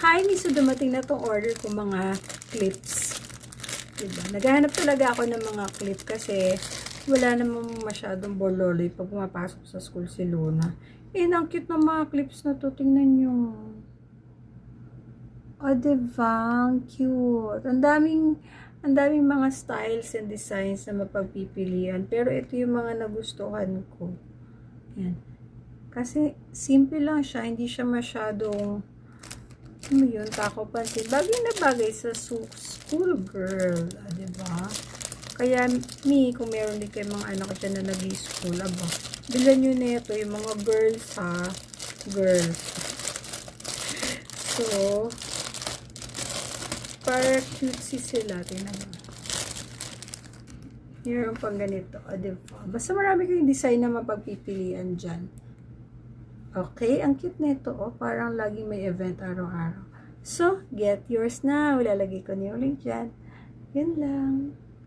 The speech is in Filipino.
Hi, miso, dumating na tong order ko mga clips. Diba? Naghahanap talaga ako ng mga clip kasi wala namang masyadong bololoy pag pumapasok sa school si Luna. Ang cute ng mga clips na to. Tingnan nyo. Diba? Ang cute. Ang daming mga styles and designs na mapagpipilian. Pero ito yung mga nagustuhan ko. Yan. Kasi simple lang siya. Hindi siya masyadong yun, tako pansin. Bagay na bagay sa school girl. Diba? Kaya, kung meron din kayo mga anak ko dyan na nag-school, bilan nyo na ito, yung mga girls, ha? Girls. So, para cutesy sila. Tingnan mo. Meron pang ganito. Diba? Basta marami kayong design na mapagpipilian dyan. Okay, ang cute nito, parang laging may event araw-araw. So, get yours na. Ilalagay ko niyo ulit dyan. Yun lang.